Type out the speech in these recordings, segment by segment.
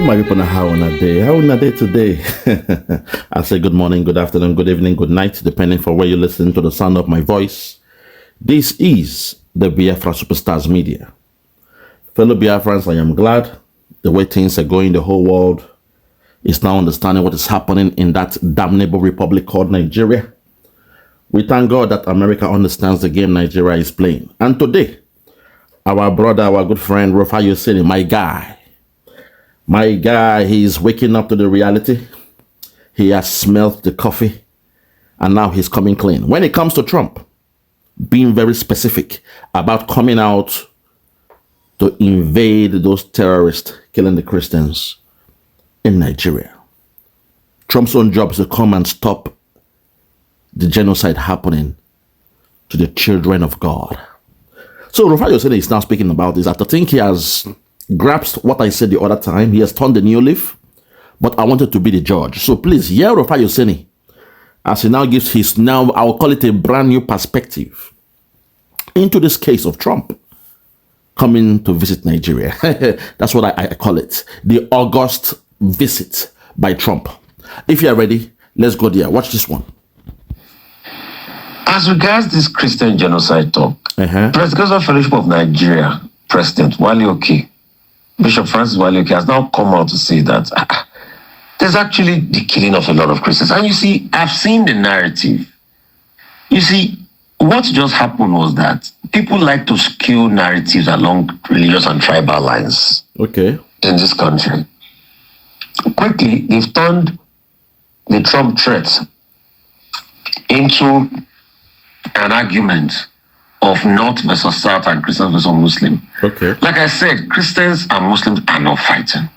My people, how on a day today? I say good morning, good afternoon, good evening, good night, depending for where you listen to the sound of my voice. This is the Biafra Superstars Media. Fellow Biafrans, I am glad the way things are going. The whole world is now understanding what is happening in that damnable republic called Nigeria. We thank God that America understands the game Nigeria is playing. And today, our brother, our good friend, RUFAI OSENI, my guy, he's waking up to the reality. He has smelled the coffee, and now he's coming clean. When it comes to Trump, being very specific about coming out to invade those terrorists killing the Christians in Nigeria. Trump's own job is to come and stop the genocide happening to the children of God. So RUFAI OSENI is now speaking about this. I think he has grasped what I said the other time. He has turned a new leaf, but I wanted to be the judge. So please hear RUFAI OSENI as he now gives his, now I'll call it a brand new perspective into this case of Trump coming to visit Nigeria. That's what I call it. The August visit by Trump. If you are ready, let's go there. Watch this one. As regards this Christian genocide talk, President Fellowship of Nigeria President Wale Oke, Bishop Francis Wale Oke, has now come out to say that there's actually the killing of a lot of Christians. And you see, I've seen the narrative. You see, what just happened was that people like to skew narratives along religious and tribal lines. Okay. In this country. Quickly, they've turned the Trump threat into an argument of North versus South and Christians versus Muslim. Okay. Like I said, Christians and Muslims are not fighting.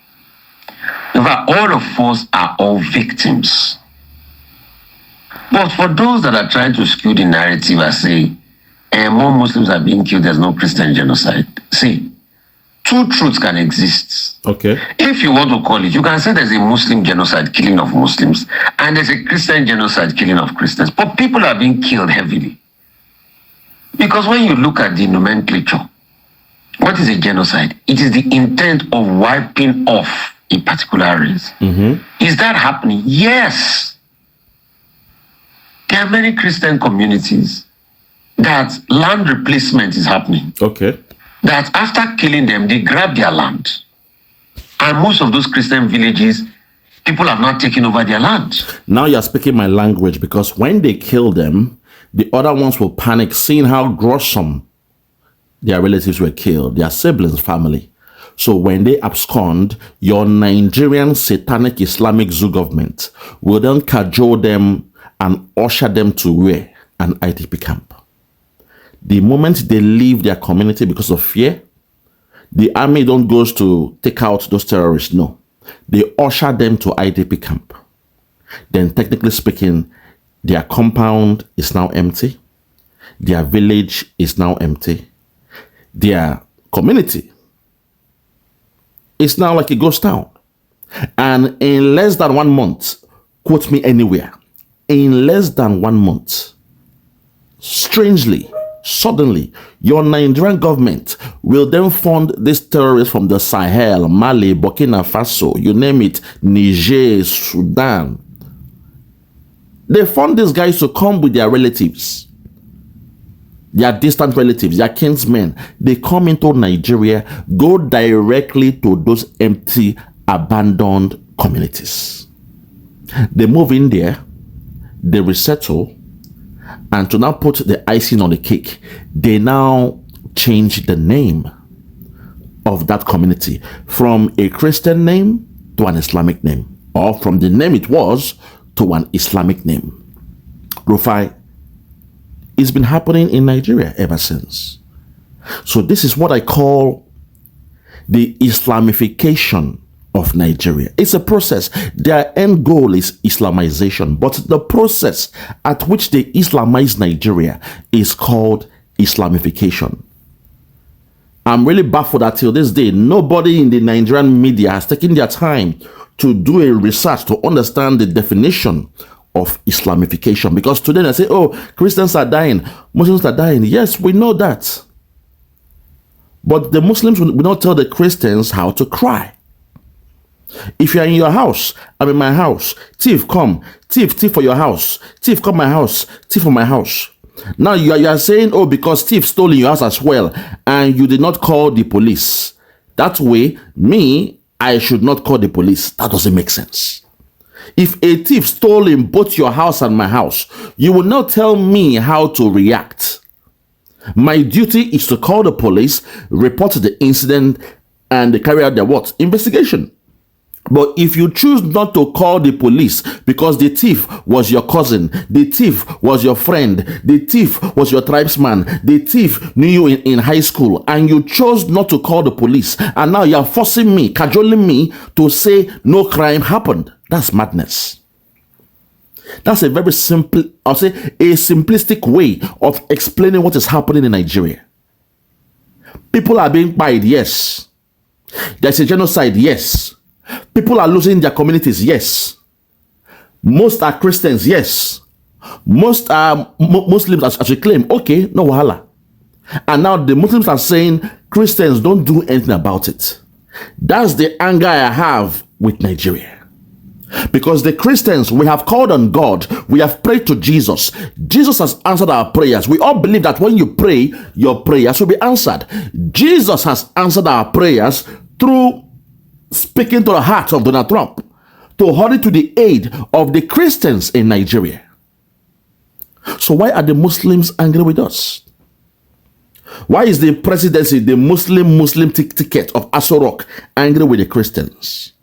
In fact, all of us are all victims. But for those that are trying to skew the narrative and say, more Muslims are being killed, there's no Christian genocide. See, two truths can exist. Okay. If you want to call it, you can say there's a Muslim genocide killing of Muslims and there's a Christian genocide killing of Christians. But people are being killed heavily. Because when you look at the nomenclature, what is a genocide? It is the intent of wiping off a particular race. Is that happening? Yes. There are many Christian communities that land replacement is happening. Okay. That after killing them, they grab their land. And most of those Christian villages, people have not taken over their land. Now you're speaking my language, because when they kill them, the other ones will panic, seeing how gruesome their relatives were killed, their siblings, family. So when they abscond, your Nigerian satanic Islamic zoo government will then cajole them and usher them to where? An IDP camp. The moment they leave their community because of fear, the army don't go to take out those terrorists. No. They usher them to IDP camp. Then technically speaking, their compound is now empty. Their village is now empty. Their community is now like a ghost town. And in less than 1 month, quote me anywhere, in less than 1 month, strangely, suddenly, your Nigerian government will then fund these terrorists from the Sahel, Mali, Burkina Faso, you name it, Niger, Sudan. They fund these guys to come with their relatives, their distant relatives, their kinsmen. They come into Nigeria, go directly to those empty, abandoned communities. They move in there, they resettle, and to now put the icing on the cake, they now change the name of that community from a Christian name to an Islamic name, or from the name it was to an Islamic name. RUFAI, it's been happening in Nigeria ever since. So this is what I call the Islamification of Nigeria. It's a process. Their end goal is Islamization, but the process at which they Islamize Nigeria is called Islamification. I'm really baffled that till this day, nobody in the Nigerian media has taken their time to do a research to understand the definition of Islamification. Because today they say, oh, Christians are dying, Muslims are dying. Yes, we know that. But the Muslims will not tell the Christians how to cry. If you are in your house, I'm in my house, thief come, thief for your house, thief come my house, thief for my house. Now you are saying, oh, because thief stole in your house as well, and you did not call the police. That way, I should not call the police. That doesn't make sense. If a thief stole in both your house and my house, you will not tell me how to react. My duty is to call the police, report the incident, and carry out their what? Investigation. But if you choose not to call the police because the thief was your cousin, the thief was your friend, the thief was your tribesman, the thief knew you in high school, and you chose not to call the police, and now you are forcing me, cajoling me to say no crime happened, that's madness. That's a very simple, I'll say a simplistic way of explaining what is happening in Nigeria. People are being buried, yes. There's a genocide, yes. People are losing their communities, yes. Most are Christians, yes. Most are Muslims, as you claim, okay, no wahala. And now the Muslims are saying Christians don't do anything about it. That's the anger I have with Nigeria. Because the Christians, we have called on God, we have prayed to Jesus. Jesus has answered our prayers. We all believe that when you pray, your prayers will be answered. Jesus has answered our prayers through speaking to the heart of Donald Trump to hurry to the aid of the Christians in Nigeria. So why are the Muslims angry with us? Why is the presidency, the Muslim ticket of Aso Rock, angry with the Christians?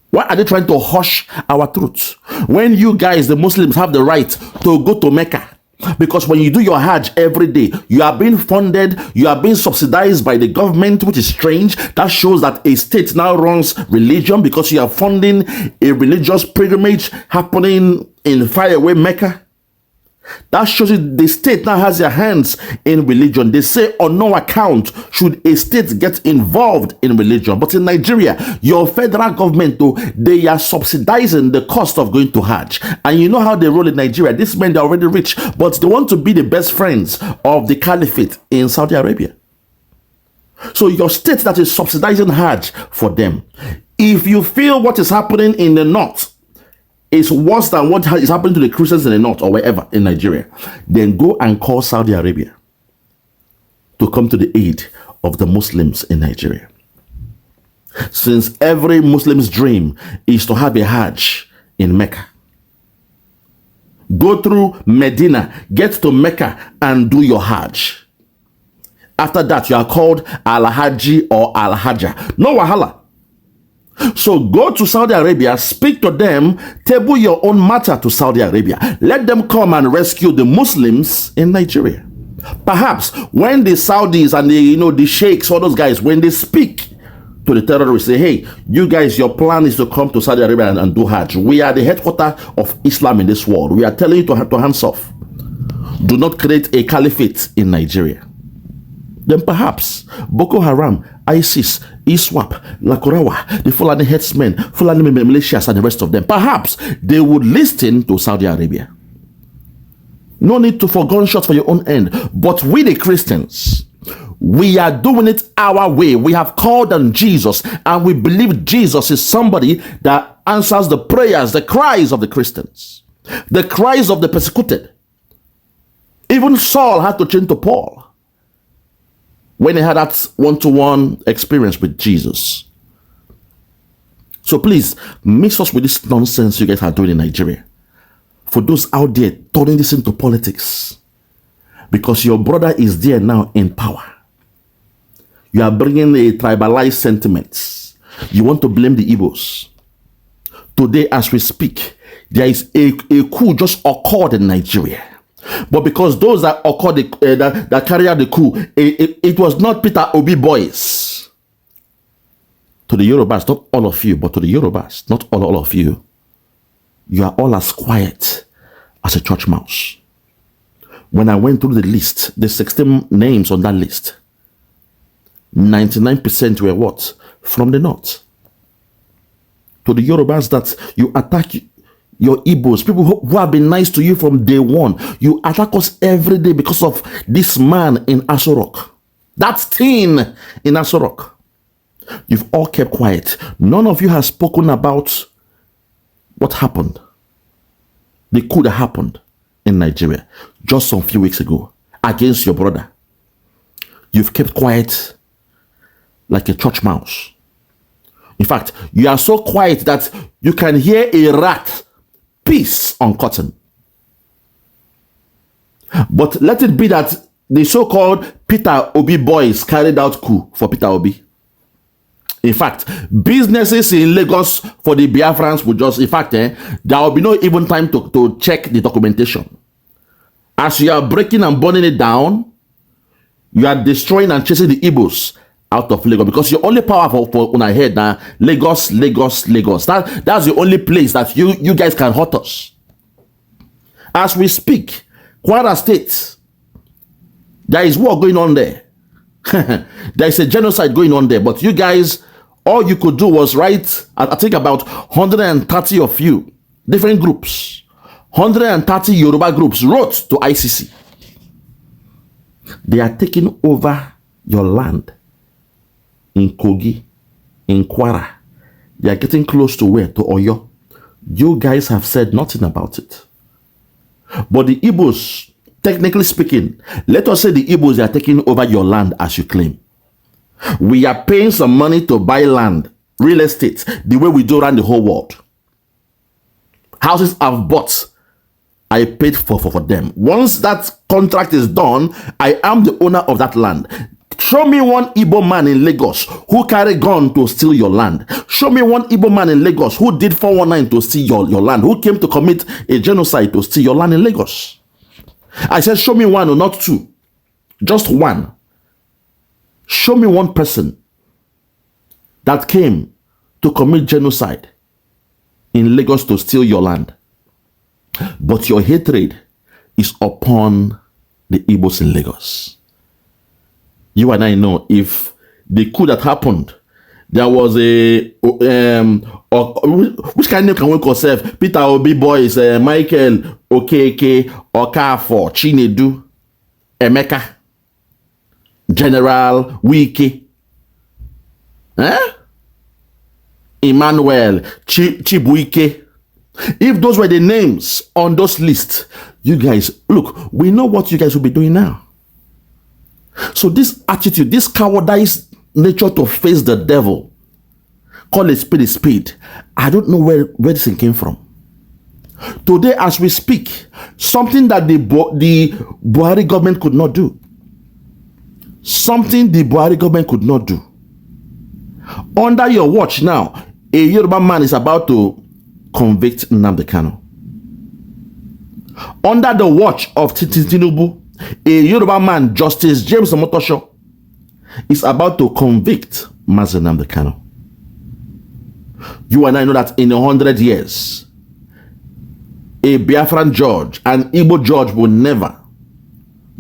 Why are they trying to hush our truth? When you guys, the Muslims, have the right to go to Mecca. Because when you do your Hajj every day, you are being funded, you are being subsidized by the government, which is strange. That shows that a state now runs religion because you are funding a religious pilgrimage happening in faraway Mecca. That shows you the state now has their hands in religion. They say on no account should a state get involved in religion. But in Nigeria, your federal government, though, they are subsidizing the cost of going to Hajj. And you know how they roll in Nigeria. These men, they're already rich, but they want to be the best friends of the caliphate in Saudi Arabia. So your state that is subsidizing Hajj for them. If you feel what is happening in the north is worse than what is happening to the Christians in the north or wherever in Nigeria, then go and call Saudi Arabia to come to the aid of the Muslims in Nigeria. Since every Muslim's dream is to have a Hajj in Mecca, go through Medina, get to Mecca and do your Hajj. After that, you are called Al-Haji or Al-Hajja. No wahala. So go to Saudi Arabia, speak to them, table your own matter to Saudi Arabia. Let them come and rescue the Muslims in Nigeria. Perhaps when the Saudis and the sheikhs, all those guys, when they speak to the terrorists, say, hey, you guys, your plan is to come to Saudi Arabia and do Hajj. We are the headquarters of Islam in this world. We are telling you to hands off. Do not create a caliphate in Nigeria. Then perhaps Boko Haram, ISIS, ISWAP, Lakurawa, the Fulani headsmen, Fulani militias, and the rest of them, perhaps they would listen to Saudi Arabia. No need to for gunshots for your own end. But we, the Christians, we are doing it our way. We have called on Jesus, and we believe Jesus is somebody that answers the prayers, the cries of the Christians, the cries of the persecuted. Even Saul had to change to Paul when he had that one-to-one experience with Jesus. So please, mix us with this nonsense you guys are doing in Nigeria. For those out there turning this into politics, because your brother is there now in power. You are bringing a tribalized sentiments. You want to blame the Igbos. Today, as we speak, there is a coup just occurred in Nigeria. But because those that occurred, that carried out the coup, it was not Peter Obi boys. To the Yorubas, not all of you, but to the Yorubas, not all of you, you are all as quiet as a church mouse. When I went through the list, the 16 names on that list, 99% were what? From the north. To the Yorubas that you attack your Igbos, people who have been nice to you from day one. You attack us every day because of this man in Aso Rock. That thing in Aso Rock. You've all kept quiet. None of you has spoken about what happened. The coup that happened in Nigeria just some few weeks ago against your brother. You've kept quiet like a church mouse. In fact, you are so quiet that you can hear a rat piss on cotton. But let it be that the so-called Peter Obi boys carried out coup for Peter Obi. In fact, businesses in Lagos for the Biafrans will just, in fact, there will be no even time to check the documentation. As you are breaking and burning it down, you are destroying and chasing the Igbos out of Lagos, because you're only powerful for on our head now. Lagos. That's the only place that you guys can hurt us. As we speak, Kwara State, there is war going on there. There is a genocide going on there, but you guys, all you could do was write, I think about 130 of you, different groups, 130 Yoruba groups wrote to ICC. They are taking over your land in Kogi, in Kwara. They are getting close to where? To Oyo. You guys have said nothing about it. But the Igbos, technically speaking, let us say the Igbos are taking over your land as you claim. We are paying some money to buy land, real estate, the way we do around the whole world. Houses I've bought, I paid for them. Once that contract is done, I am the owner of that land. Show me one Igbo man in Lagos who carried gun to steal your land. Show me one Igbo man in Lagos who did 419 to steal your land, who came to commit a genocide to steal your land in Lagos. I said, show me one or not two. Just one. Show me one person that came to commit genocide in Lagos to steal your land. But your hatred is upon the Igbos in Lagos. You and I know if the coup that happened, there was a which kind of name can we call ourselves? Peter Obi boys, Michael Okeke, Okafor, Chinedu, Emeka, General Wiki, Emmanuel Chibuike. If those were the names on those lists, you guys, look, we know what you guys will be doing now. So this attitude, this cowardice nature to face the devil, call a spade, I don't know where this thing came from. Today, as we speak, something that the Buhari government could not do. Something the Buhari government could not do. Under your watch now, a Yoruba man is about to convict Nnamdi Kanu. Under the watch of Tinubu, a Yoruba man, Justice James Omotosho, is about to convict Mazi Nnamdi Kanu. You and I know that in 100 years, a Biafran judge, an Igbo judge, will never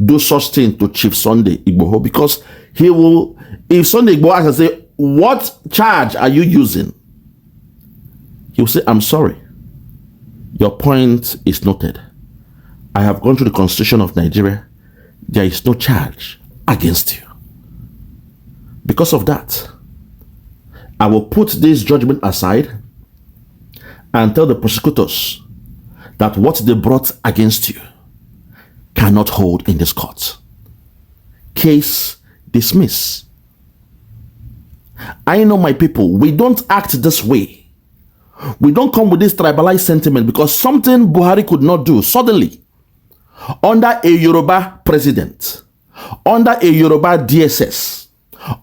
do such thing to Chief Sunday Igboho, because he will, if Sunday Igboho asks and say, what charge are you using? He will say, I'm sorry. Your point is noted. I have gone through the Constitution of Nigeria. There is no charge against you. Because of that, I will put this judgment aside and tell the prosecutors that what they brought against you cannot hold in this court. Case dismissed. I know my people, we don't act this way. We don't come with this tribalized sentiment because something Buhari could not do suddenly. Under a Yoruba president, under a Yoruba DSS,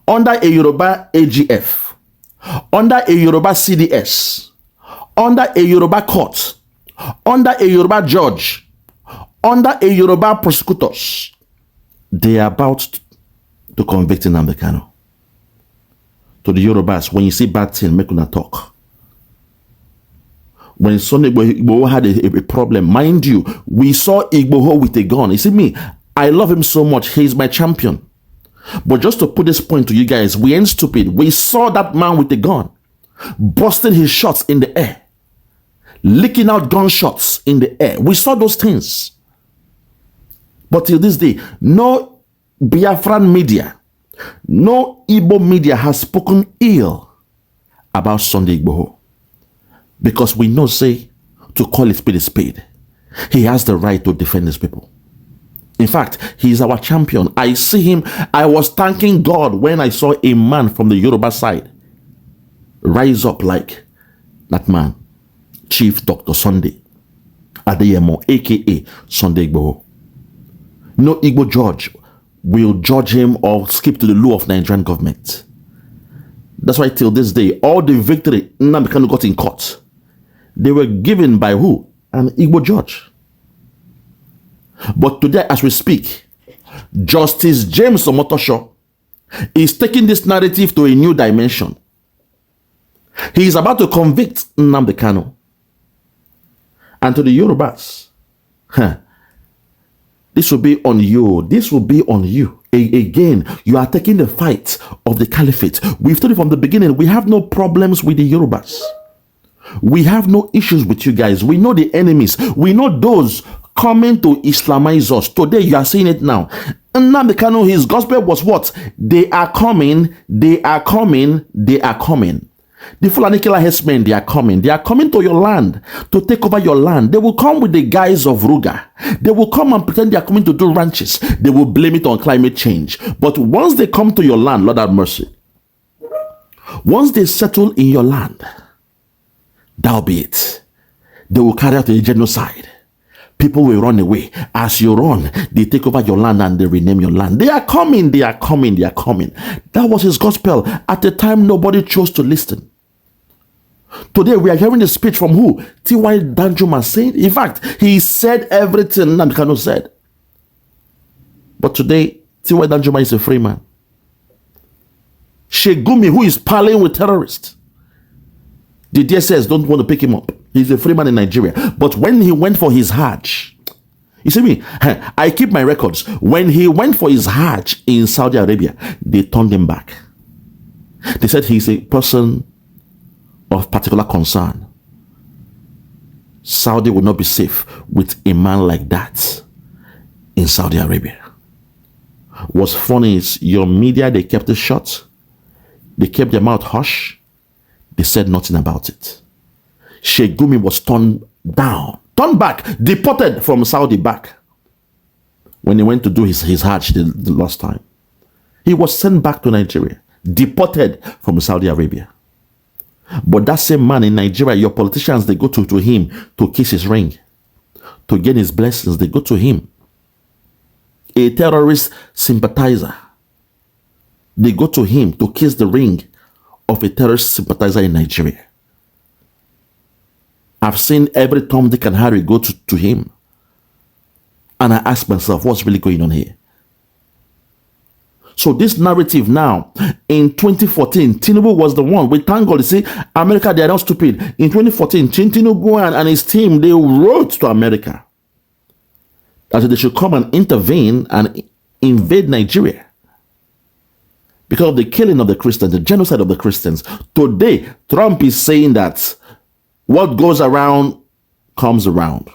under a Yoruba AGF, under a Yoruba CDS, under a Yoruba court, under a Yoruba judge, under a Yoruba prosecutors, they are about to convict Nnamdi Kanu. To the Yorubas, when you see bad thing, make una talk. When Sunday Igboho had a problem, mind you, we saw Igboho with a gun. You see me, I love him so much. He's my champion. But just to put this point to you guys, we ain't stupid. We saw that man with a gun, busting his shots in the air. leaking out gunshots in the air. We saw those things. But till this day, no Biafran media, no Igbo media has spoken ill about Sunday Igboho. Because we know, say, to call a spade a spade. He has the right to defend his people. In fact, he is our champion. I see him. I was thanking God when I saw a man from the Yoruba side rise up like that man, Chief Dr. Sunday Adeyemo, aka Sunday Igboho. No Igbo judge will judge him or skip to the law of Nigerian government. That's why till this day, all the victory Nnamdi Kanu got in court, they were given by who? An Igbo judge. But today, as we speak, Justice James Omotosho is taking this narrative to a new dimension. He is about to convict Nnamdi Kanu. And to the Yorubas, this will be on you. This will be on you. Again, you are taking the fight of the caliphate. We've told you from the beginning, we have no problems with the Yorubas. We have no issues with you guys. We know the enemies. We know those coming to Islamize us. Today, you are seeing it now. Nnamdi Kanu, his gospel was what? They are coming, they are coming, they are coming. The Fulani killer herdsmen, they are coming. They are coming to your land to take over your land. They will come with the guise of Ruga. They will come and pretend they are coming to do ranches. They will blame it on climate change. But once they come to your land, Lord have mercy. Once they settle in your land, that'll be it. They will carry out a genocide. People will run away. As you run, they take over your land and they rename your land. They are coming, they are coming, they are coming. That was his gospel. At the time, nobody chose to listen. Today, we are hearing the speech from who? T.Y. Danjuma saying, in fact, he said everything Nnamdi Kanu said. But today, T.Y. Danjuma is a free man. Shegumi, who is parlaying with terrorists, the DSS don't want to pick him up. He's a free man in Nigeria. But when he went for his Hajj, you see me, I keep my records. When he went for his Hajj in Saudi Arabia, they turned him back. They said he's a person of particular concern. Saudi will not be safe with a man like that in Saudi Arabia. What's funny is your media, they kept it shut. They kept their mouth hush. They said nothing about it. Shegumi was turned back, deported from Saudi back. When he went to do his Hajj the last time, he was sent back to Nigeria, deported from Saudi Arabia. But that same man in Nigeria, your politicians, they go to him to kiss his ring, to gain his blessings. They go to him. A terrorist sympathizer, they go to him to kiss the ring of a terrorist sympathizer in Nigeria. I've seen every Tom, Dick, and Harry go to him. And I ask myself, what's really going on here? So this narrative now, in 2014, Tinubu was the one. We thank God. You see, America, they are not stupid. In 2014, Tinubu and his team, they wrote to America that they should come and intervene and invade Nigeria because of the killing of the Christians, the genocide of the Christians. Today, Trump is saying that what goes around comes around.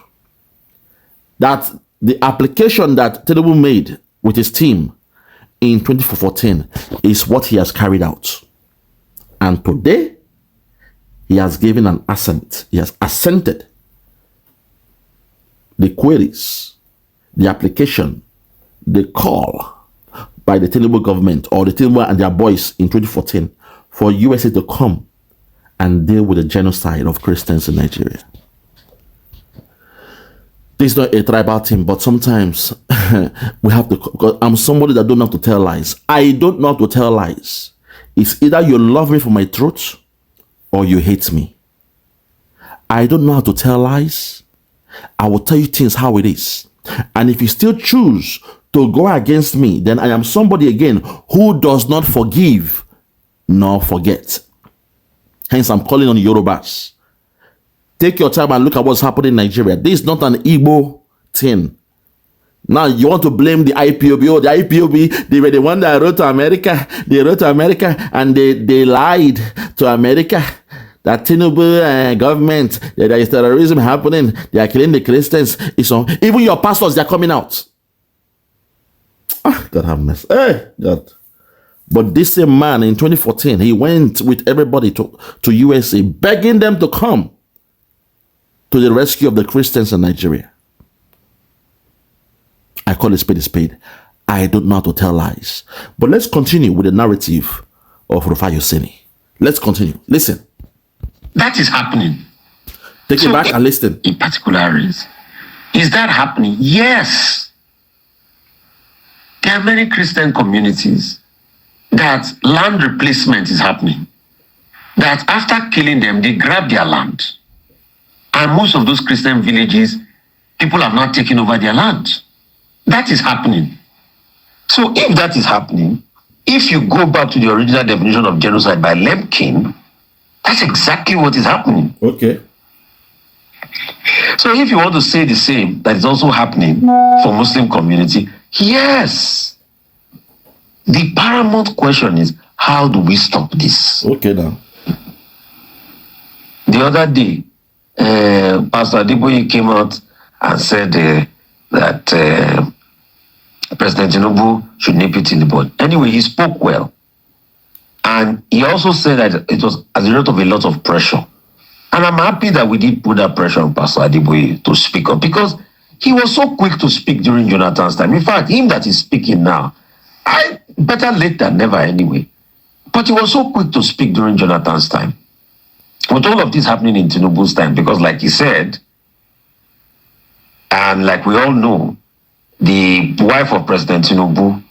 That the application that Tinubu made with his team in 2014 is what he has carried out. And today, he has given an assent. He has assented the queries, the application, the call by the Tinubu government or the Tinubu and their boys in 2014 for USA to come and deal with the genocide of Christians in Nigeria. This is not a tribal thing, but sometimes we have to, because I'm somebody that don't know how to tell lies. I don't know how to tell lies. It's either you love me for my truth or you hate me. I don't know how to tell lies. I will tell you things how it is. And if you still choose to go against me, then I am somebody again who does not forgive nor forget. Hence, I'm calling on Yorubas. Take your time and look at what's happening in Nigeria. This is not an Igbo thing. Now, you want to blame the IPOB. Oh, the IPOB, they were the one that wrote to America. They wrote to America and they lied to America that Tinubu government, there is terrorism happening, they are killing the Christians. It's on. Even your pastors, they are coming out. God have mercy. Hey, God. But this same man in 2014, he went with everybody to USA, begging them to come to the rescue of the Christians in Nigeria. I call it spade a spade. I don't know how to tell lies. But let's continue with the narrative of RUFAI OSENI. Let's continue. Listen. That is happening. Take it back and listen. In particular, is that happening? Yes. There are many Christian communities that land replacement is happening. That after killing them, they grab their land. And most of those Christian villages, people have not taken over their land. That is happening. So if that is happening, if you go back to the original definition of genocide by Lemkin, that's exactly what is happening. Okay. So if you want to say the same, that is also happening for Muslim community, yes. The paramount question is, how do we stop this? Okay, now. The other day, Pastor Adeboye came out and said that President Tinubu should nip it in the bud. Anyway, he spoke well. And he also said that it was as a result of a lot of pressure. And I'm happy that we did put that pressure on Pastor Adeboye to speak up, because he was so quick to speak during Jonathan's time. In fact, him that is speaking now, better late than never anyway. But he was so quick to speak during Jonathan's time. With all of this happening in Tinubu's time, because like he said, and like we all know, the wife of President Tinubu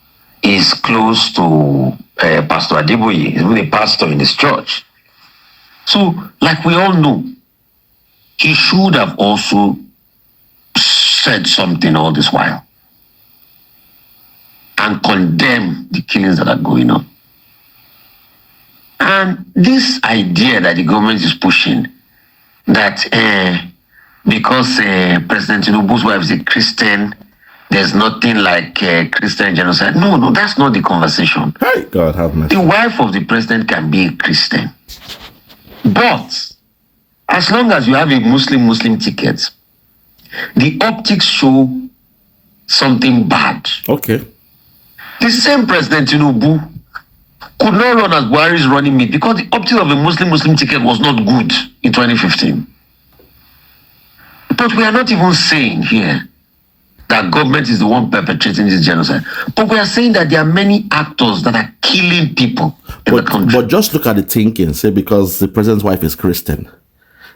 is close to Pastor Adeboye. He's been a pastor in his church. So, like we all know, he should have also said something all this while and condemn the killings that are going on. And this idea that the government is pushing, that because President Tinubu's wife is a Christian, there's nothing like Christian genocide. No, that's not the conversation. Hey, God have mercy. The wife of the president can be a Christian. But as long as you have a Muslim ticket, the optics show something bad. Okay. The same President Tinubu could not run as Buhari's running mate because the optics of a Muslim ticket was not good in 2015. But we are not even saying here that government is the one perpetrating this genocide. But we are saying that there are many actors that are killing people in the country. But just look at the thinking. Say because the president's wife is Christian,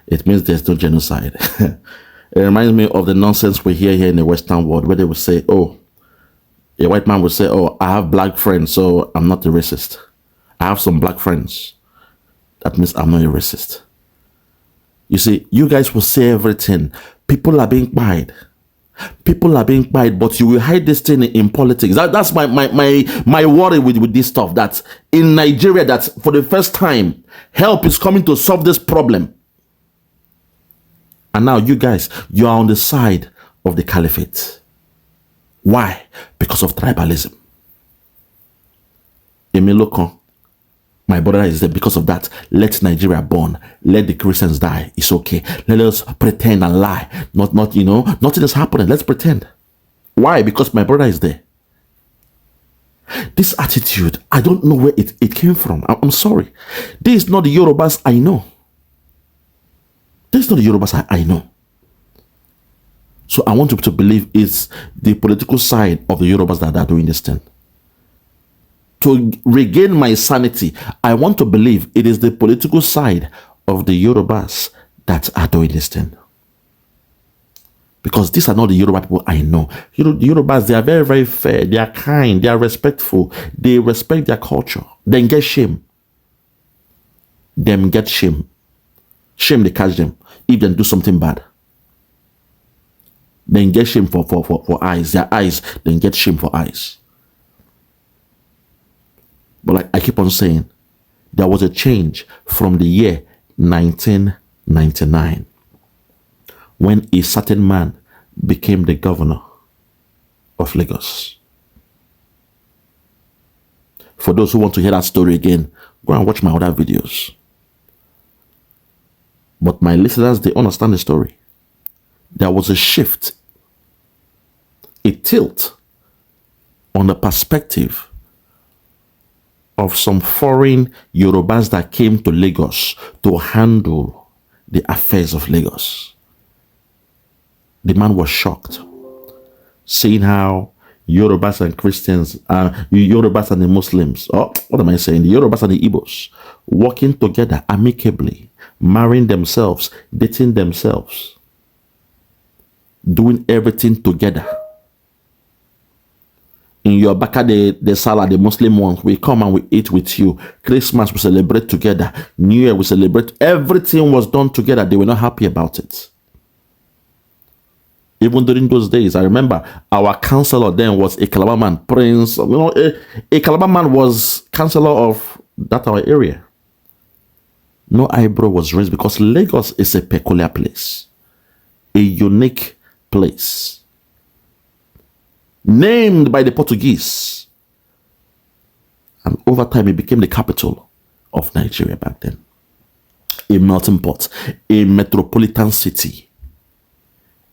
it means there's no genocide. It reminds me of the nonsense we hear here in the Western world, where they would say, oh, a white man would say, oh, I have black friends, so I'm not a racist. I have some black friends. That means I'm not a racist. You see, you guys will say everything. People are being quiet. People are being quiet, but you will hide this thing in politics. That's my worry with this stuff. That in Nigeria, that for the first time, help is coming to solve this problem. And now you guys, you are on the side of the caliphate. Why? Because of tribalism. Emiloko, my brother is there because of that. Let Nigeria burn. Let the Christians die. It's okay. Let us pretend and lie. Not, nothing is happening. Let's pretend. Why? Because my brother is there. This attitude, I don't know where it came from. I'm sorry. This is not the Yorubas I know. This is not the Yorubas I know. So I want you to believe it's the political side of the Yorubas that are doing this thing. To regain my sanity, I want to believe it is the political side of the Yorubas that are doing this thing. Because these are not the Yoruba people I know. The Yorubas, they are very, very fair. They are kind. They are respectful. They respect their culture. Then get shame. Them get shame. Shame, they catch them if they do something bad. Then get shame for eyes. Their eyes, then get shame for eyes. But like I keep on saying, there was a change from the year 1999 when a certain man became the governor of Lagos. For those who want to hear that story again, go and watch my other videos. But my listeners, they understand the story. There was a shift, a tilt on the perspective of some foreign Yorubas that came to Lagos to handle the affairs of Lagos. The man was shocked, seeing how Yorubas and Christians, Yorubas and the Muslims, the Yorubas and the Igbos, working together amicably, marrying themselves, dating themselves, doing everything together. In your baka the Salah, the Muslim ones, we come and we eat with you. Christmas we celebrate together. New Year we celebrate. Everything was done together. They were not happy about it. Even during those days, I remember our counselor then was a Calabar man, Prince. A Calabar man was counselor of that our area. No eyebrow was raised because Lagos is a peculiar place, a unique place. Named by the Portuguese, and over time it became the capital of Nigeria back then. A melting pot, a metropolitan city.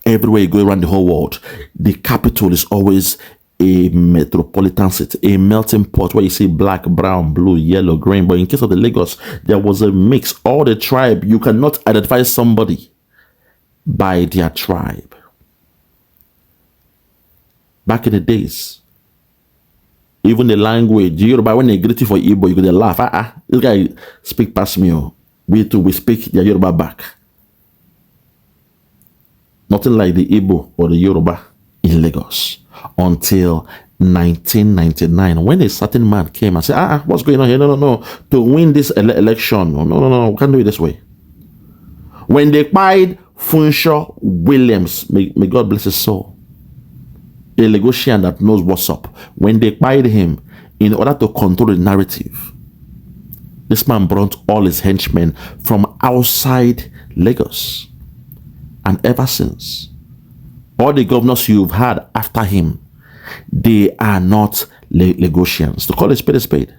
Everywhere you go around the whole world, the capital is always a metropolitan city, a melting pot where you see black, brown, blue, yellow, green. But in case of the Lagos, there was a mix. All the tribe, you cannot identify somebody by their tribe. Back in the days, even the language, Yoruba, when they greet you for Igbo, you could laugh. This guy speak past me. We too, we speak the Yoruba back. Nothing like the Igbo or the Yoruba in Lagos until 1999, when a certain man came and said, what's going on here? No. To win this election, no, we can't do it this way. When they pied Funshaw Williams, may God bless his soul, a Lagosian that knows what's up, when they pied him in order to control the narrative, this man brought all his henchmen from outside Lagos. And ever since, all the governors you've had after him, they are not Lagosians. To call a spade.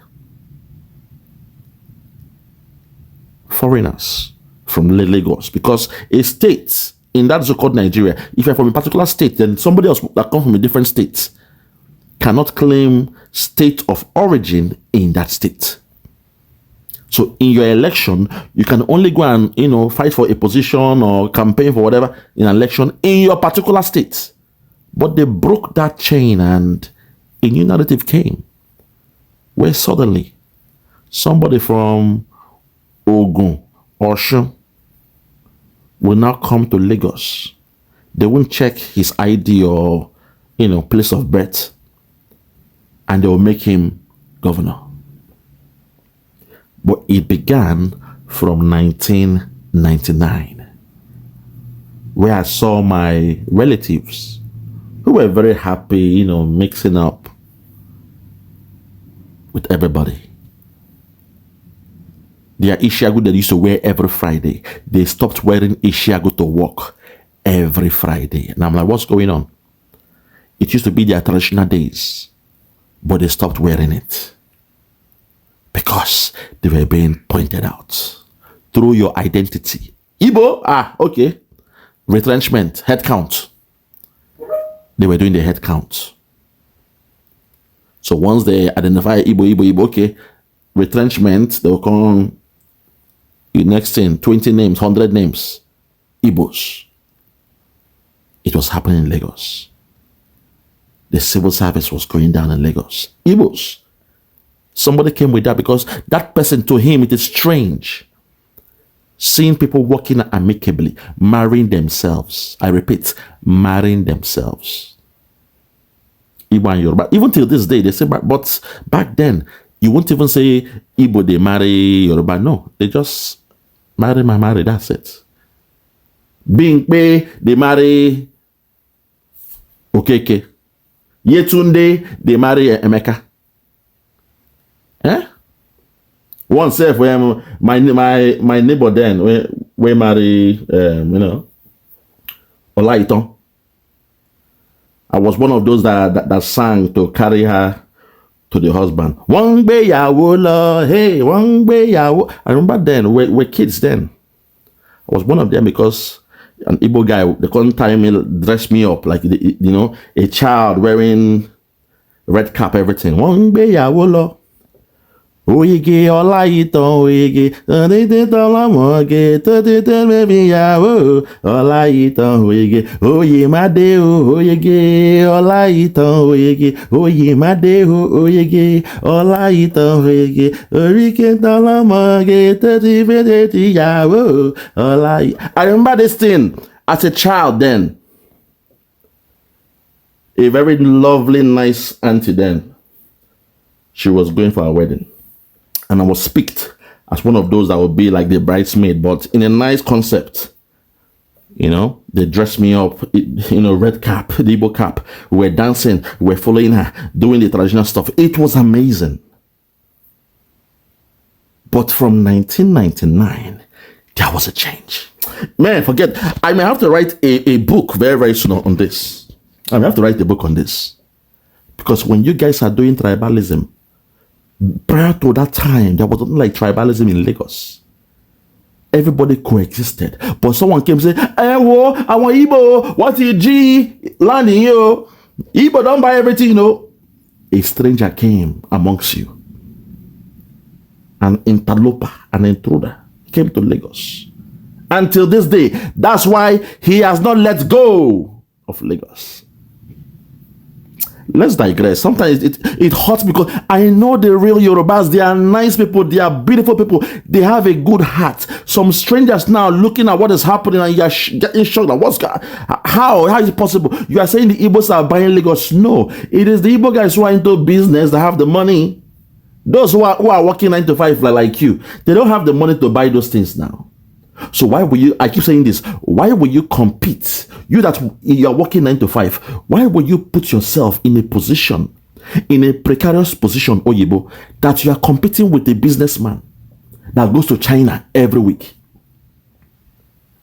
Foreigners from Lagos. Because a state in that so-called Nigeria, if you're from a particular state, then somebody else that comes from a different state cannot claim state of origin in that state. So in your election, you can only go and, fight for a position or campaign for whatever in an election in your particular state. But they broke that chain and a new narrative came, where suddenly somebody from Ogun or Osun will now come to Lagos. They won't check his ID or, place of birth, and they will make him governor. But it began from 1999, where I saw my relatives who were very happy, mixing up with everybody. Their Ishiagu they used to wear every Friday, they stopped wearing Ishiagu to work every Friday. And I'm like, what's going on? It used to be their traditional days, but they stopped wearing it. Because they were being pointed out through your identity. Igbo, okay. Retrenchment, head count. They were doing the head count. So once they identify Igbo, okay, retrenchment, they will come, next thing, 20 names, 100 names, Igbos. It was happening in Lagos. The civil service was going down in Lagos. Igbos. Somebody came with that because that person, to him, it is strange seeing people working amicably, marrying themselves. I repeat, marrying themselves. Igbo and Yoruba. Even till this day, they say, but back then, you won't even say Igbo, they marry Yoruba. No, they just marry, that's it. Bingpe, they marry Okeke. Yetunde, they marry Emeka. One self where my neighbor then we marry Olaiton. I was one of those that sang to carry her to the husband. One way yawo, hey, one way yawo. I remember then we're kids then. I was one of them because an Igbo guy, the couldn't time me, dress me up like, a child wearing red cap, everything. Oyege Olayitan oyege ADADIOLAMMA baby yawo Olayitan oyege oye made o oyege Olayitan oyege oye made o oyege Olayitan oyege orike dalama baby yawo Olayi. I remember this thing as a child then. A very lovely, nice auntie then. She was going for a wedding. And I was picked as one of those that would be like the bridesmaid, but in a nice concept. They dressed me up, red cap, the Igbo cap. We were dancing, we were following her, doing the traditional stuff. It was amazing. But from 1999, there was a change. Man, forget, I may have to write a book very, very soon on this. I may have to write a book on this. Because when you guys are doing tribalism, prior to that time, there was nothing like tribalism in Lagos. Everybody coexisted. But someone came and said, I want Igbo, what is G? Land in you. Igbo don't buy everything, A stranger came amongst you. An interloper, an intruder, came to Lagos. Until this day, that's why he has not let go of Lagos. Let's digress. Sometimes it hurts because I know the real Yorubas. They are nice people. They are beautiful people. They have a good heart. Some strangers now looking at what is happening and you are getting shocked. How is it possible? You are saying the Igbos are buying Lagos. No, it is the Igbo guys who are into business that have the money. Those who are working 9 to 5 like you, they don't have the money to buy those things now. So why will you, I keep saying this, why will you compete? You are working 9 to 5, why will you put yourself in a position, in a precarious position, Oyibo, that you are competing with a businessman that goes to China every week?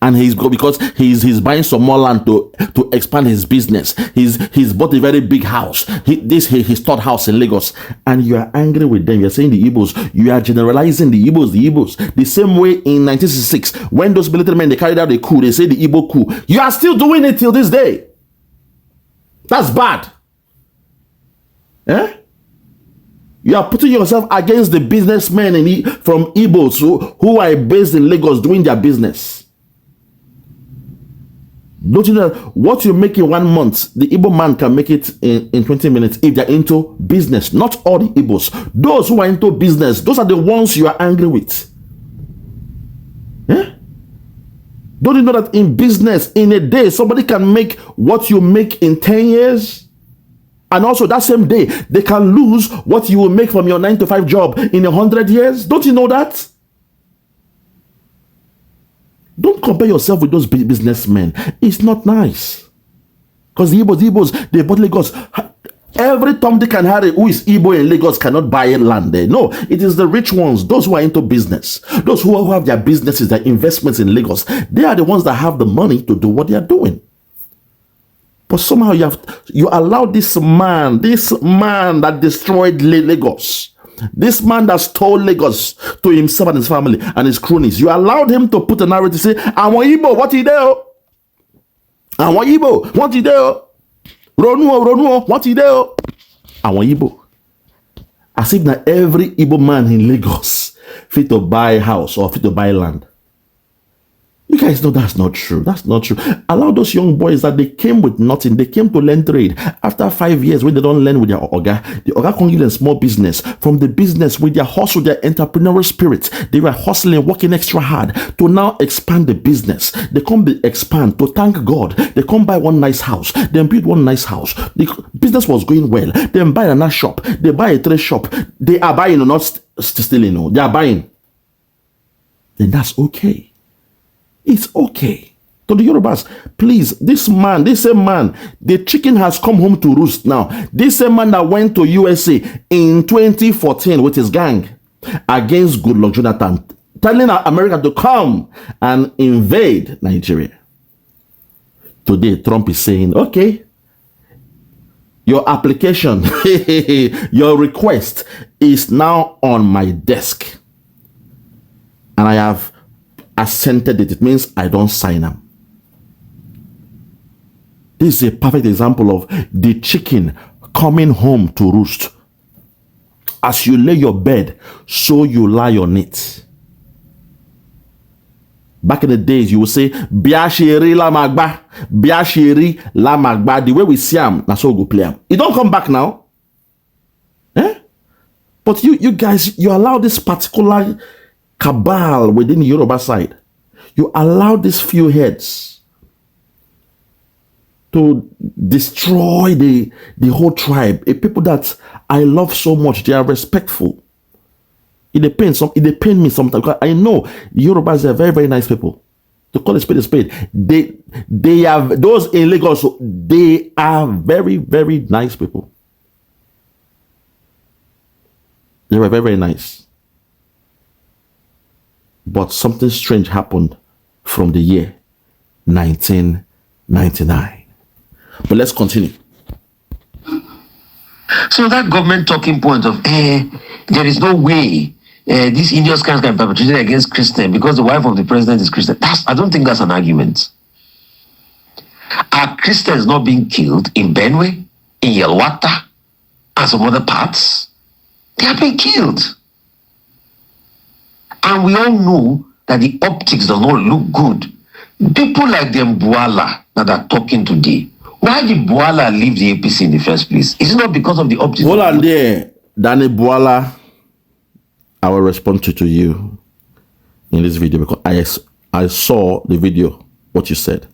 And because he's buying some more land to expand his business. He's bought a very big house. His third house in Lagos. And you are angry with them. You're saying the Igbos. You are generalizing the Igbos. The same way in 1966, when those military men, they carried out a coup, they say the Igbo coup. You are still doing it till this day. That's bad. You are putting yourself against the businessmen from Igbos who are based in Lagos doing their business. Don't you know that what you make in 1 month, the Igbo man can make it in 20 minutes if they're into business? Not all the Igbos. Those who are into business, those are the ones you are angry with. Don't you know that in business, in a day, somebody can make what you make in 10 years? And also that same day, they can lose what you will make from your 9 to 5 job in 100 years. Don't you know that? Don't compare yourself with those businessmen. It's not nice. Because the Igbos, they bought Lagos. Every Tom, Dick and Harry who is Igbo in Lagos cannot buy land there. No, it is the rich ones, those who are into business, those who have their businesses, their investments in Lagos. They are the ones that have the money to do what they are doing. But somehow you allow this man that destroyed Lagos, this man that stole Lagos to himself and his family and his cronies, you allowed him to put a narrative, say, I want Igbo, what he do? I want Igbo, what he do? Ronuo, what he do? I want Igbo. As if that every Igbo man in Lagos fit to buy a house or fit to buy land. You guys know that's not true. That's not true. Allow those young boys that they came with nothing. They came to learn trade. After 5 years, when they don't learn with their oga, the oga can give them small business. From the business, with their hustle, their entrepreneurial spirit, they were hustling, working extra hard to now expand the business. They come expand to thank God. They come buy one nice house. Then build one nice house. The business was going well. Then buy another shop. They buy a trade shop. They are buying, not stealing. They are buying. Then that's okay. It's okay. To the Yorubas, please, this same man, the chicken has come home to roost now. This same man that went to USA in 2014 with his gang against Goodluck Jonathan, telling America to come and invade Nigeria. Today, Trump is saying, okay, your application, your request is now on my desk. And assented it, it means I don't sign them. This is a perfect example of the chicken coming home to roost. As you lay your bed, so you lie on it. Back in the days, you would say, Biashiri la magba, Biashiri la magba. The way we see them, that's how we go play them. It don't come back now. Eh? But you guys, you allow this particular cabal within the Yoruba side. You allow these few heads to destroy the whole tribe. A people that I love so much, they are respectful. It depends me sometimes, because I know Yorubas are very, very nice people. To call a spade, they are, those in Lagos, they are very, very nice people. They were very, very nice. But something strange happened from the year 1999. But let's continue. So that government talking point of, there is no way these Indian scams can be perpetrated against Christian because the wife of the president is Christian. I don't think that's an argument. Are Christians not being killed in Benue, in Yelwata, and some other parts? They are being killed. And we all know that the optics do not look good. People like them BWALA that are talking today, why did BWALA leave the APC in the first place? Is it not because of the optics? Hold on there, Danny BWALA. I will respond to you in this video because I saw the video, what you said.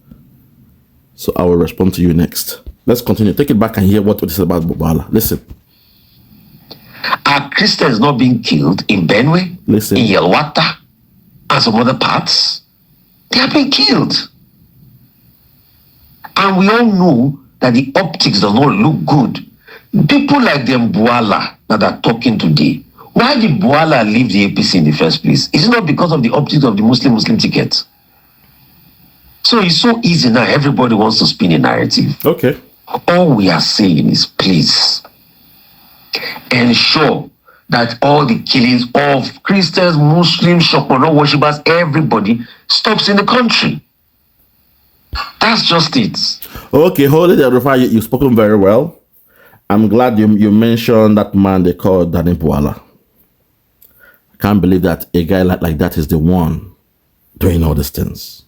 So I will respond to you next. Let's continue. Take it back and hear what it is about BWALA. Listen. Are Christians not being killed in Benue, Listen. in Yelwata, and some other parts? They are being killed. And we all know that the optics do not look good. People like them BWALA that are talking today, why did BWALA leave the APC in the first place? Is it not because of the optics of the Muslim ticket? So it's so easy now. Everybody wants to spin a narrative. Okay. All we are saying is, please ensure that all the killings of Christians, Muslims, Shokono worshippers, everybody stops in the country. That's just it. Okay, hold it, RUFAI. You've spoken very well. I'm glad you mentioned that man they call Danny BWALA. I can't believe that a guy like that is the one doing all these things.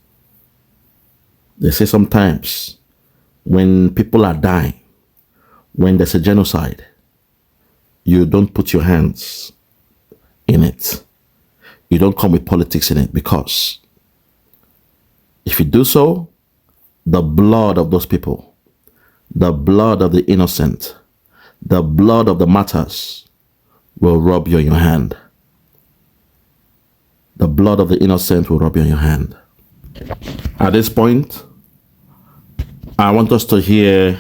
They say sometimes when people are dying, when there's a genocide, you don't put your hands in it. You don't come with politics in it, because if you do so, the blood of those people, the blood of the innocent, the blood of the martyrs will rub you in your hand. The blood of the innocent will rub you in your hand. At this point, I want us to hear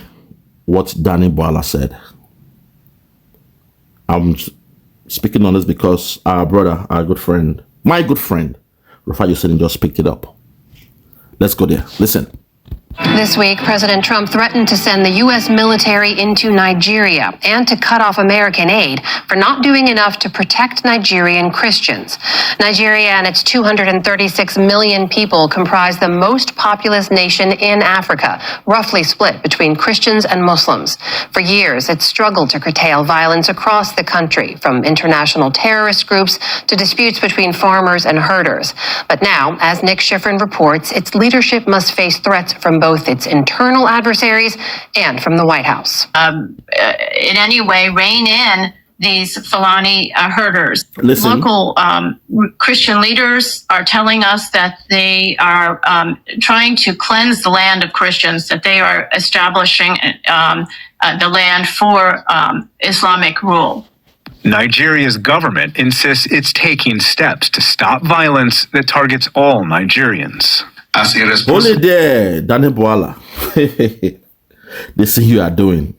what Danny BWALA said. I'm speaking on this because our brother, our good friend, my good friend, RUFAI OSENI just picked it up. Let's go there. Listen. This week, President Trump threatened to send the U.S. military into Nigeria and to cut off American aid for not doing enough to protect Nigerian Christians. Nigeria and its 236 million people comprise the most populous nation in Africa, roughly split between Christians and Muslims. For years, it's struggled to curtail violence across the country, from international terrorist groups to disputes between farmers and herders. But now, as Nick Schifrin reports, its leadership must face threats from both its internal adversaries and from the White House. In any way, rein in these Fulani herders. Listen. Local Christian leaders are telling us that they are trying to cleanse the land of Christians, that they are establishing the land for Islamic rule. Nigeria's government insists it's taking steps to stop violence that targets all Nigerians. As irresponsible. Only there, Danny BWALA. This thing you are doing.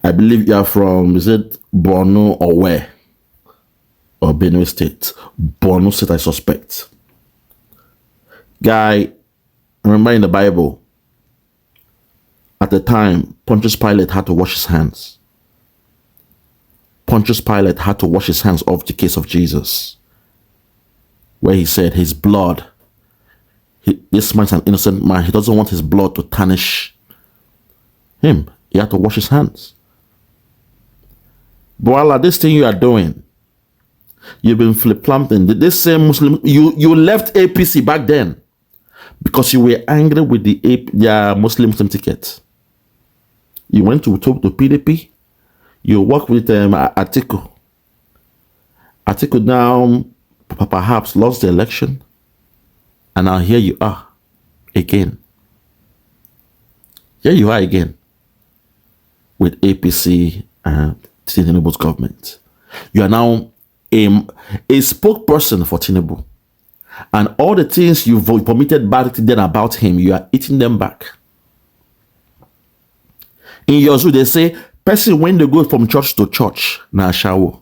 I believe you are from, is it Borno or where? Or Benue State. Borno State, I suspect. Guy, remember in the Bible, at the time, Pontius Pilate had to wash his hands. Pontius Pilate had to wash his hands of the case of Jesus. where he said his blood, this man's an innocent man. He doesn't want his blood to tarnish him. He had to wash his hands. BWALA, this thing you are doing, you've been flip-flopping. This same Muslim, you left APC back then because you were angry with their Muslim ticket. You went to talk to PDP. You worked with Atiku. Atiku now perhaps lost the election. And now here you are again. Here you are again with APC and Tinubu's government. You are now a spokesperson for Tinubu. And all the things you vomited back then about him, you are eating them back. In your zoo, they say, person when they go from church to church, na shawo.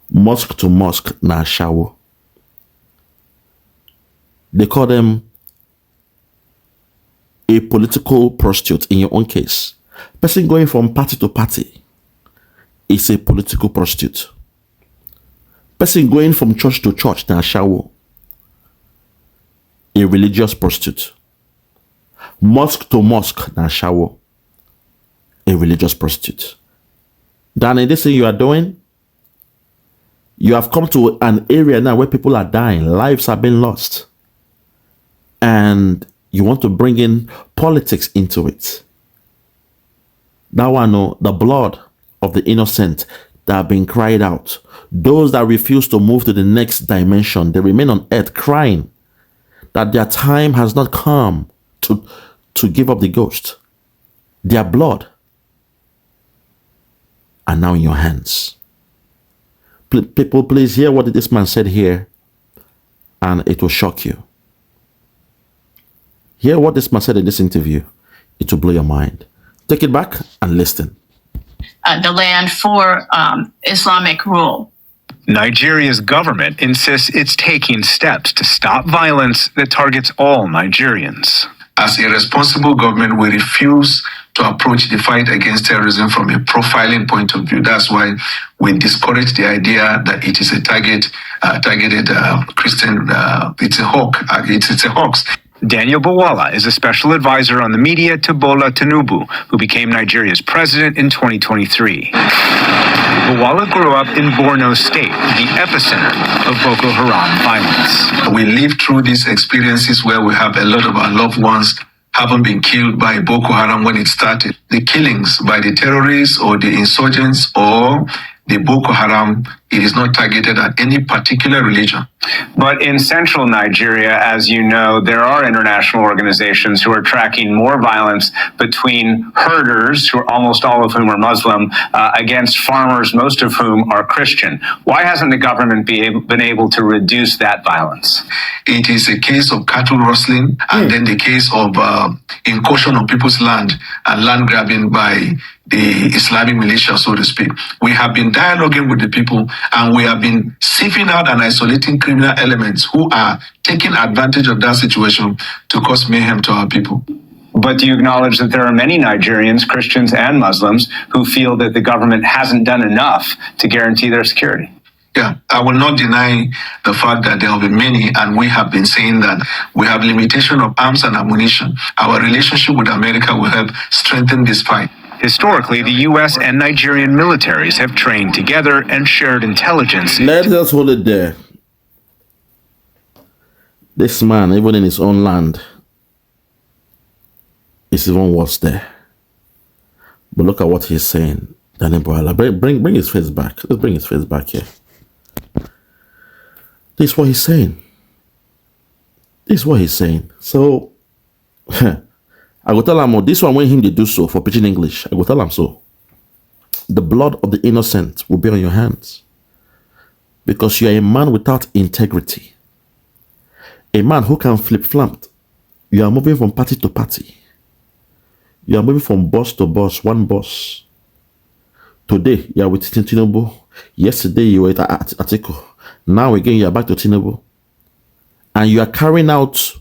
Mosque to mosque, na shawo. They call them a political prostitute in your own case. Person going from party to party is a political prostitute. Person going from church to church, na shawo. A religious prostitute. Mosque to mosque, na shawo. A religious prostitute. Danny, this thing you are doing, you have come to an area now where people are dying, lives are being lost. And you want to bring in politics into it. That one, the blood of the innocent that have been cried out. Those that refuse to move to the next dimension, they remain on earth crying that their time has not come to give up the ghost. Their blood are now in your hands. People, please hear what this man said here, and it will shock you. Hear what this man said in this interview. It will blow your mind. Take it back and listen. The land for Islamic rule. Nigeria's government insists it's taking steps to stop violence that targets all Nigerians. As a responsible government, we refuse to approach the fight against terrorism from a profiling point of view. That's why we discourage the idea that it is a targeted Christian. It's a hawk. It's a hoax. Daniel BWALA is a special advisor on the media to Bola Tinubu, who became Nigeria's president in 2023. BWALA grew up in Borno State, the epicenter of Boko Haram violence. We lived through these experiences where we have a lot of our loved ones haven't been killed by Boko Haram when it started. The killings by the terrorists or the insurgents or the Boko Haram, it is not targeted at any particular religion. But in central Nigeria, as you know, there are international organizations who are tracking more violence between herders, who are almost all of whom are Muslim, against farmers, most of whom are Christian. Why hasn't the government been able to reduce that violence? It is a case of cattle rustling and then the case of incursion on people's land and land grabbing by the Islamic militia, so to speak. We have been dialoguing with the people and we have been sifting out and isolating criminal elements who are taking advantage of that situation to cause mayhem to our people. But do you acknowledge that there are many Nigerians, Christians and Muslims, who feel that the government hasn't done enough to guarantee their security? Yeah, I will not deny the fact that there have been many, and we have been saying that we have limitation of arms and ammunition. Our relationship with America will help strengthen this fight. Historically, the U.S. and Nigerian militaries have trained together and shared intelligence. Let us hold it there. This man, even in his own land, is even worse there. But look at what he's saying. Daniel BWALA, bring his face back. Let's bring his face back here. This is what he's saying. This is what he's saying. So, I go tell him, this one when him they do so for preaching English. I go tell him so. The blood of the innocent will be on your hands. Because you are a man without integrity. A man who can flip-flop. You are moving from party to party. You are moving from boss to boss, one boss. Today, you are with Tinubu. Yesterday, you were at Atiku. Now again, you are back to Tinubu. And you are carrying out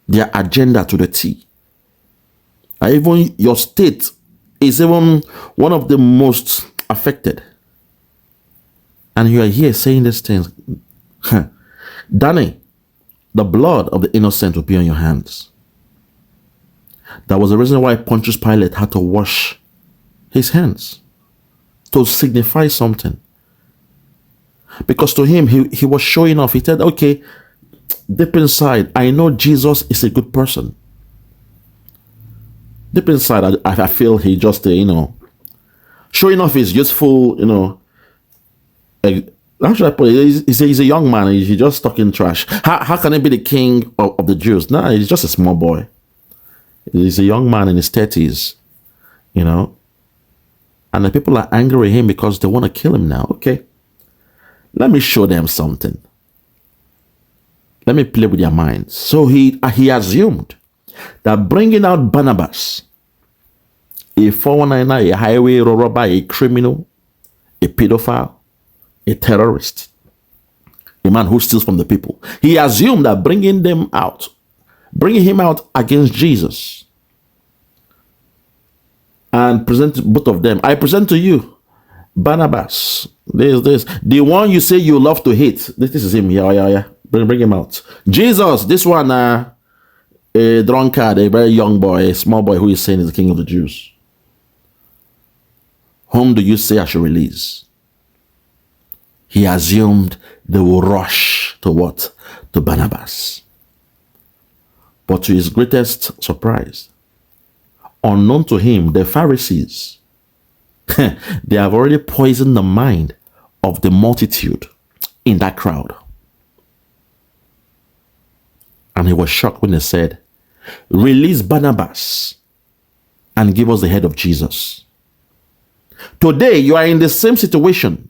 their agenda to the T. And even your state is even one of the most affected. And you are here saying these things. Danny, the blood of the innocent will be on your hands. That was the reason why Pontius Pilate had to wash his hands, to signify something. Because to him, he was showing off. He said, okay, deep inside, I know Jesus is a good person. Deep inside, I feel he just, showing off his youthful, how should I put it? He's a young man. He's just talking trash. How can he be the king of the Jews? Nah, he's just a small boy. He's a young man in his 30s, And the people are angry at him because they want to kill him now. Okay. Let me show them something. Let me play with their minds. So he assumed that bringing out Barnabas, a 419, a highway robber, a criminal, a pedophile, a terrorist, a man who steals from the people, he assumed that bringing him out against Jesus and present both of them. I present to you Barnabas, this, the one you say you love to hate. This is him. Yeah. Bring him out. Jesus, this one, a drunkard, a very young boy, a small boy who is saying is the king of the Jews. Whom do you say I should release? He assumed they will rush to what? To Barnabas. But to his greatest surprise, unknown to him, the Pharisees, they have already poisoned the mind of the multitude in that crowd. And he was shocked when they said, release Barnabas and give us the head of Jesus. Today, you are in the same situation.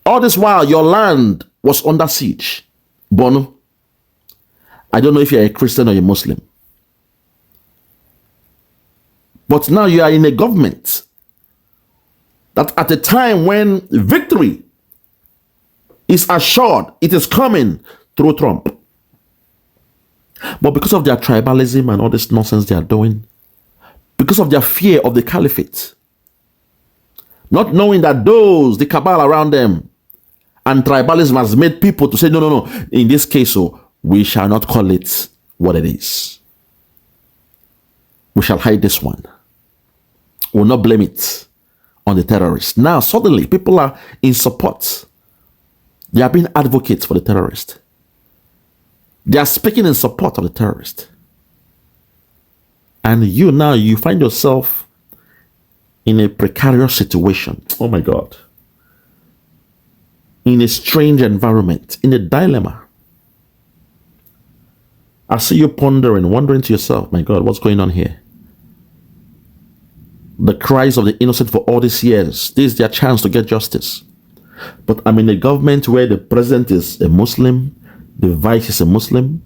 All this while, your land was under siege. Bono, I don't know if you're a Christian or a Muslim. But now you are in a government that at a time when victory is assured, it is coming through Trump. But because of their tribalism and all this nonsense they are doing, because of their fear of the caliphate, not knowing that the cabal around them and tribalism has made people to say, no, in this case, we shall not call it what it is. We shall hide this one. We will not blame it on the terrorists. Now, suddenly, people are in support. They are being advocates for the terrorist. They are speaking in support of the terrorist. And you find yourself in a precarious situation. Oh my God. In a strange environment, in a dilemma. I see you wondering to yourself, my God, what's going on here? The cries of the innocent for all these years. This is their chance to get justice. But I'm in a government where the president is a Muslim, the vice is a Muslim,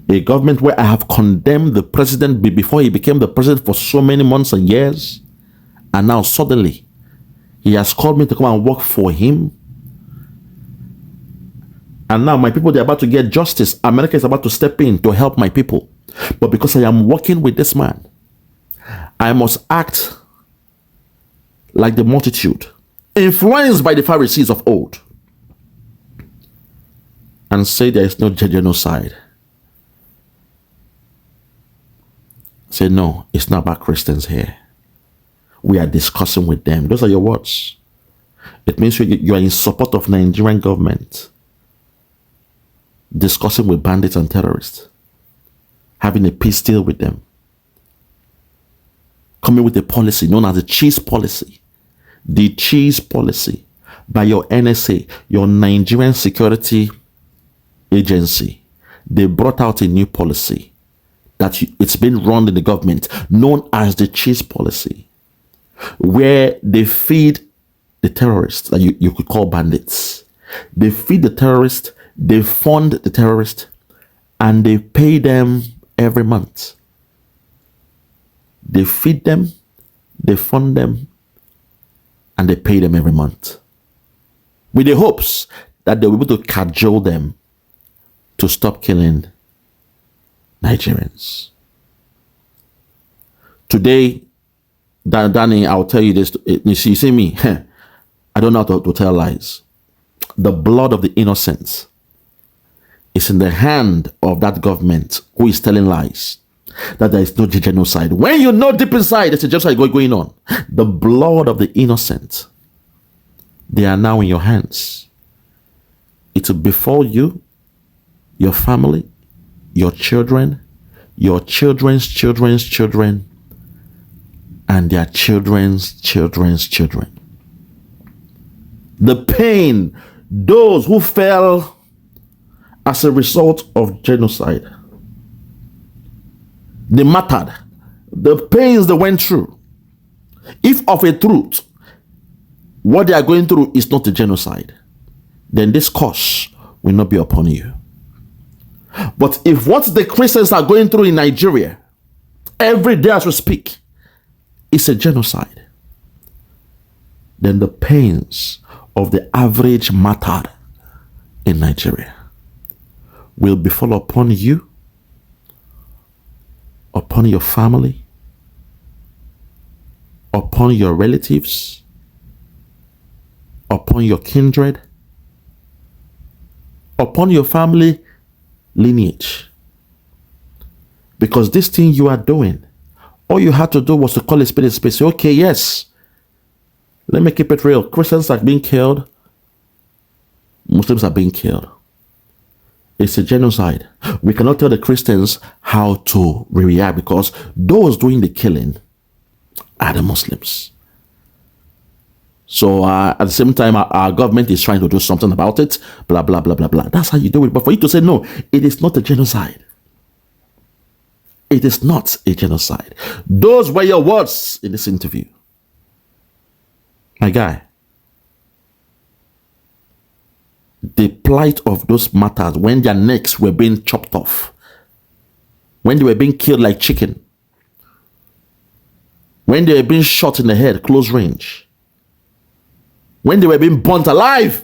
a government where I have condemned the president before he became the president for so many months and years, and now suddenly he has called me to come and work for him. And now my people, they're about to get justice. America is about to step in to help my people. But because I am working with this man, I must act like the multitude, influenced by the Pharisees of old, and say there is no genocide. Say, no, it's not about Christians here. We are discussing with them. Those are your words. It means you are in support of Nigerian government, discussing with bandits and terrorists, having a peace deal with them, coming with a policy known as the cheese policy. The cheese policy by your NSA, your Nigerian Security Agency. They brought out a new policy that it's been run in the government known as the cheese policy, where they feed the terrorists that you could call bandits. They feed the terrorists, they fund the terrorists, and they pay them every month. They feed them, they fund them, and they pay them every month, with the hopes that they'll be able to cajole them to stop killing Nigerians. Today, Danny, I'll tell you this. You see me, I don't know how to tell lies. the blood of the innocents is in the hand of that government who is telling lies, that there is no genocide. When you know deep inside there's a genocide going on, the blood of the innocent, they are now in your hands. It will befall you, your family, your children, your children's children's children, and their children's children's children. The pain, those who fell as a result of genocide, they mattered. The pains they went through, if of a truth, what they are going through is not a genocide, then this curse will not be upon you. But if what the Christians are going through in Nigeria, every day as we speak, is a genocide, then the pains of the average martyr in Nigeria will befall upon you, upon your family, upon your relatives, upon your kindred, upon your family lineage. Because this thing you are doing, all you had to do was to call a spade a spade. Say, okay, yes, let me keep it real. Christians are being killed. Muslims are being killed. It's a genocide. We cannot tell the Christians how to react because those doing the killing are the Muslims. So at the same time, our government is trying to do something about it. Blah, blah, blah, blah, blah. That's how you do it. But for you to say, no, it is not a genocide. It is not a genocide. Those were your words in this interview. My guy. The plight of those martyrs when their necks were being chopped off, when they were being killed like chicken, when they were being shot in the head, close range, when they were being burnt alive,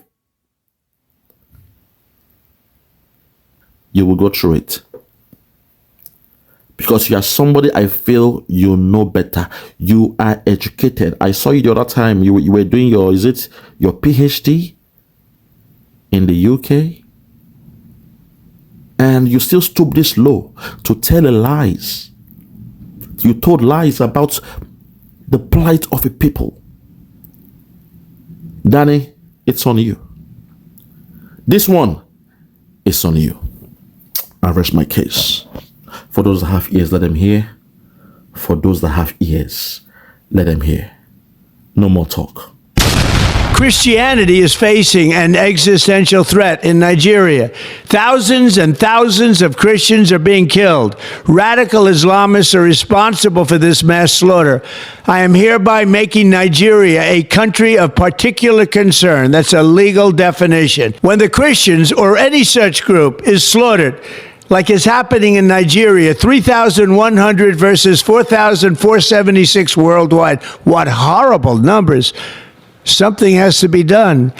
you will go through it. Because you are somebody I feel you know better. You are educated. I saw you the other time. You were doing your, is it your PhD in the UK? And you still stoop this low to tell lies. You told lies about the plight of a people. Danny, it's on you. This one is on you. I rest my case. For those that have ears, let them hear. For those that have ears, let them hear. No more talk. Christianity is facing an existential threat in Nigeria. Thousands and thousands of Christians are being killed. Radical Islamists are responsible for this mass slaughter. I am hereby making Nigeria a country of particular concern. That's a legal definition. When the Christians or any such group is slaughtered, like is happening in Nigeria, 3,100 versus 4,476 worldwide. What horrible numbers. Something has to be done.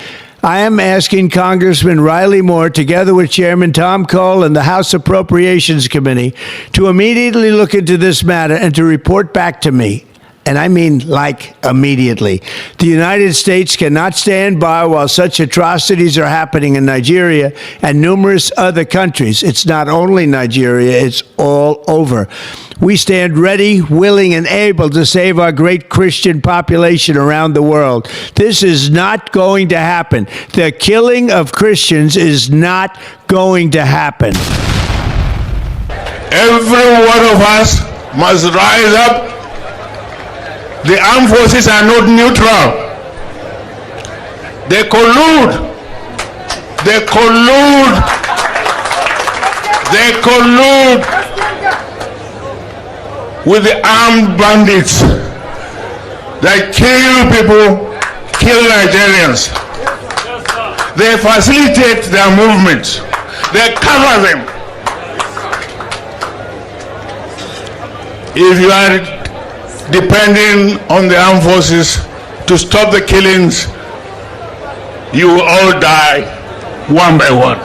I am asking Congressman Riley Moore, together with Chairman Tom Cole and the House Appropriations Committee, to immediately look into this matter and to report back to me. And I mean, like, immediately. The United States cannot stand by while such atrocities are happening in Nigeria and numerous other countries. It's not only Nigeria, it's all over. We stand ready, willing, and able to save our great Christian population around the world. This is not going to happen. The killing of Christians is not going to happen. Every one of us must rise up. The armed forces are not neutral. They collude. They collude. They collude with the armed bandits that kill people, kill Nigerians. They facilitate their movements. They cover them. If you are depending on the armed forces to stop the killings, you will all die one by one.